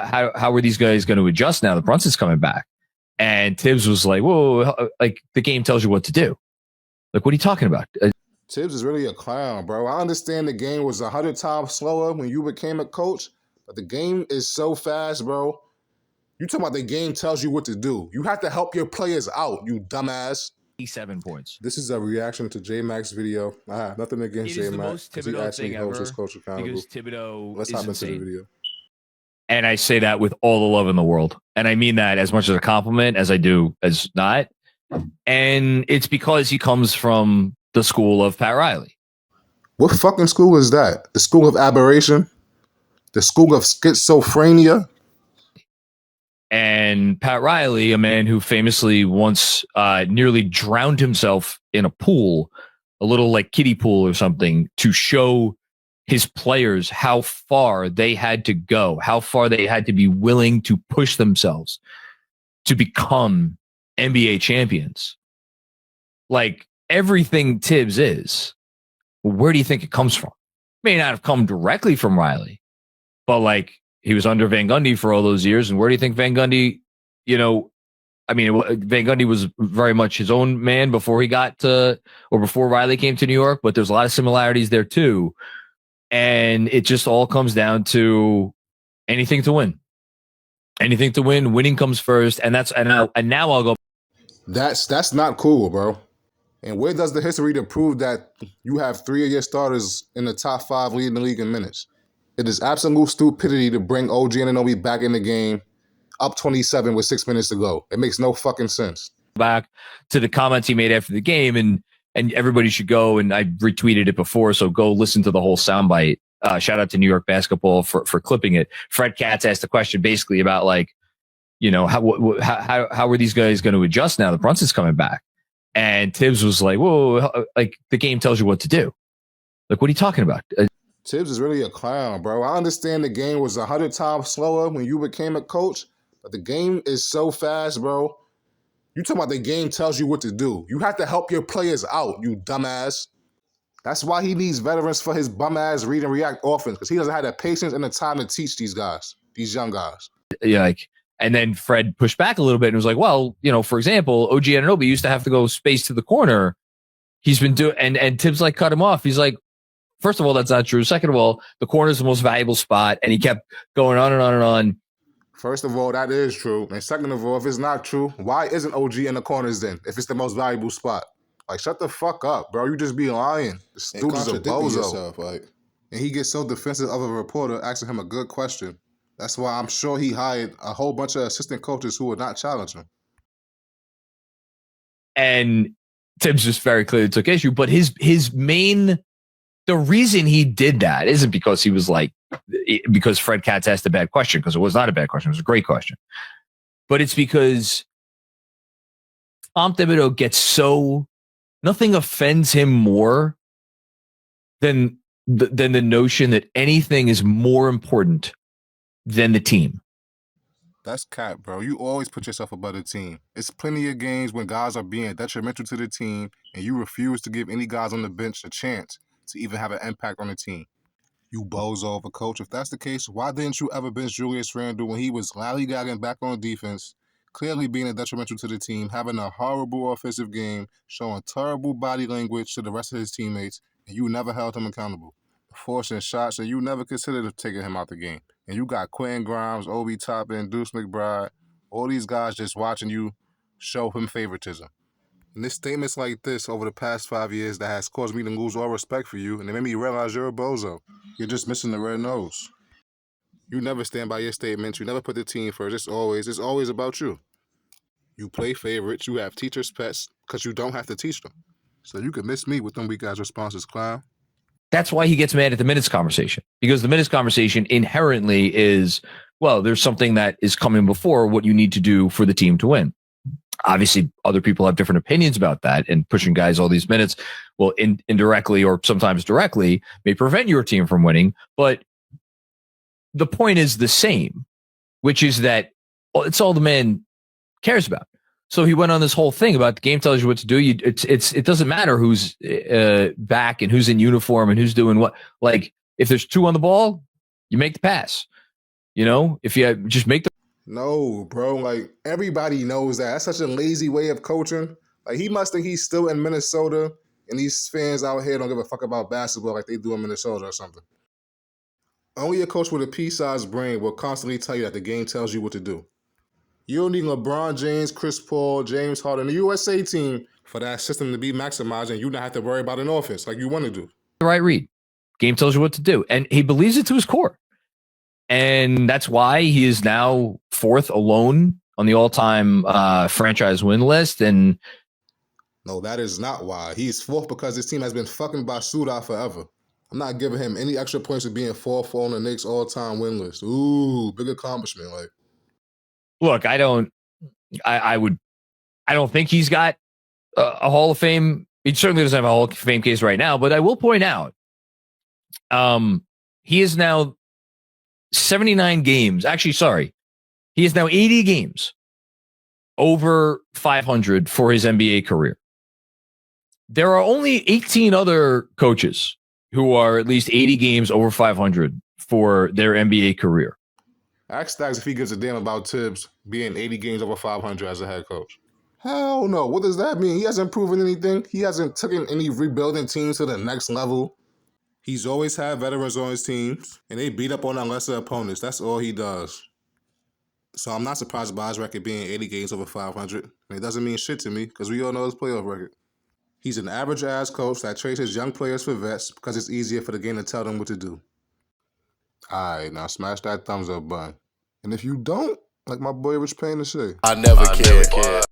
how are these guys going to adjust now that Brunson's coming back? And Thibs was like, whoa, like the game tells you what to do. Like, what are you talking about? Thibs is really a clown, bro. I understand the game was 100 times slower when you became a coach, but the game is so fast, bro. You talking about the game tells you what to do. You have to help your players out, you dumbass. 7 points. This is a reaction to J-Mac's video. I have nothing against J-Mac because he actually holds his coach accountable. Because Thibodeau Let's hop into the video. And I say that with all the love in the world. And I mean that as much as a compliment as I do as not. And it's because he comes from the school of Pat Riley. What fucking school is that? The school of aberration? The school of schizophrenia? And Pat Riley, a man who famously once nearly drowned himself in a pool, a little like kiddie pool or something, to show his players how far they had to go, how far they had to be willing to push themselves to become NBA champions. Like everything Thibs is, where do you think it comes from? May not have come directly from Riley, but like he was under Van Gundy for all those years. And where do you think Van Gundy, Van Gundy was very much his own man before he got to, or before Riley came to New York, but there's a lot of similarities there too. And it just all comes down to anything to win. Anything to win. Winning comes first. And now I'll go. That's not cool, bro. And where does the history to prove that you have 3 of your starters in the top 5 leading the league in minutes? It is absolute stupidity to bring OG Anunoby back in the game up 27 with 6 minutes to go. It makes no fucking sense. Back to the comments he made after the game, and everybody should go, and I retweeted it before, so go listen to the whole soundbite. Shout out to New York Basketball for clipping it. Fred Katz asked the question basically about like, how are these guys going to adjust now that Brunson's coming back? And Thibs was like, whoa, like the game tells you what to do. Like, what are you talking about? Thibs is really a clown, bro. I understand the game was 100 times slower when you became a coach, but the game is so fast, bro. You talking about the game tells you what to do. You have to help your players out, you dumbass. That's why he needs veterans for his bum-ass read and react offense, because he doesn't have the patience and the time to teach these guys, these young guys. Yeah, and then Fred pushed back a little bit and was like, well, for example, OG Anunoby used to have to go space to the corner. He's been doing, and Thibs like cut him off. He's like, first of all, that's not true. Second of all, the corner is the most valuable spot. And he kept going on and on and on. First of all, that is true. And second of all, if it's not true, why isn't OG in the corners then, if it's the most valuable spot? Like, shut the fuck up, bro. You just be lying. This dude is a bozo. Yourself, and he gets so defensive of a reporter asking him a good question. That's why I'm sure he hired a whole bunch of assistant coaches who would not challenge him. And Thibs just very clearly took issue. But the reason he did that isn't because he was like, because Fred Katz asked a bad question, because it was not a bad question. It was a great question. But it's because Tom Thibodeau gets nothing offends him more than the notion that anything is more important than the team. That's cap, bro. You always put yourself above the team. It's plenty of games when guys are being detrimental to the team and you refuse to give any guys on the bench a chance to even have an impact on the team. You bozo of a coach. If that's the case, why didn't you ever bench Julius Randle when he was lollygagging back on defense, clearly being a detrimental to the team, having a horrible offensive game, showing terrible body language to the rest of his teammates, and you never held him accountable? Forcing shots, and you never considered taking him out the game. And you got Quentin Grimes, Obi Toppin, Deuce McBride, all these guys just watching you show him favoritism. And this statements like this over the past 5 years that has caused me to lose all respect for you, and it made me realize you're a bozo. You're just missing the red nose. You never stand by your statements. You never put the team first. It's always about you. You play favorites. You have teachers' pets because you don't have to teach them. So you can miss me with them weak ass responses, clown. That's why he gets mad at the minutes conversation, because the minutes conversation inherently is, well, there's something that is coming before what you need to do for the team to win. Obviously, other people have different opinions about that, and pushing guys all these minutes, well, indirectly or sometimes directly, may prevent your team from winning. But the point is the same, which is that it's all the man cares about. So he went on this whole thing about the game tells you what to do. It doesn't matter who's back and who's in uniform and who's doing what. Like, if there's 2 on the ball, you make the pass. You know, if you just make the No, bro. Like, everybody knows that. That's such a lazy way of coaching. Like, he must think he's still in Minnesota, and these fans out here don't give a fuck about basketball like they do in Minnesota or something. Only a coach with a pea-sized brain will constantly tell you that the game tells you what to do. You don't need LeBron James, Chris Paul, James Harden, the USA team for that system to be maximized and you not have to worry about an offense like you want to do. right read. Game tells you what to do. And he believes it to his core. And that's why he is now fourth alone on the all-time franchise win list. And no, that is not why. He's fourth because his team has been fucking Basuda forever. I'm not giving him any extra points for being fourth on the Knicks all-time win list. Ooh, big accomplishment. Like, look, I don't think he's got a Hall of Fame. He certainly doesn't have a Hall of Fame case right now, but I will point out, he is now 79 games. Actually, sorry. He is now 80 games over 500 for his NBA career. There are only 18 other coaches who are at least 80 games over 500 for their NBA career. Ask Stacks if he gives a damn about Thibs being 80 games over 500 as a head coach. Hell no. What does that mean? He hasn't proven anything. He hasn't taken any rebuilding teams to the next level. He's always had veterans on his teams, and they beat up on our lesser opponents. That's all he does. So I'm not surprised by his record being 80 games over 500. And it doesn't mean shit to me, because we all know his playoff record. He's an average-ass coach that trades his young players for vets because it's easier for the game to tell them what to do. Alright, now smash that thumbs up button. And if you don't, like my boy Rich Payne to say, I never cared.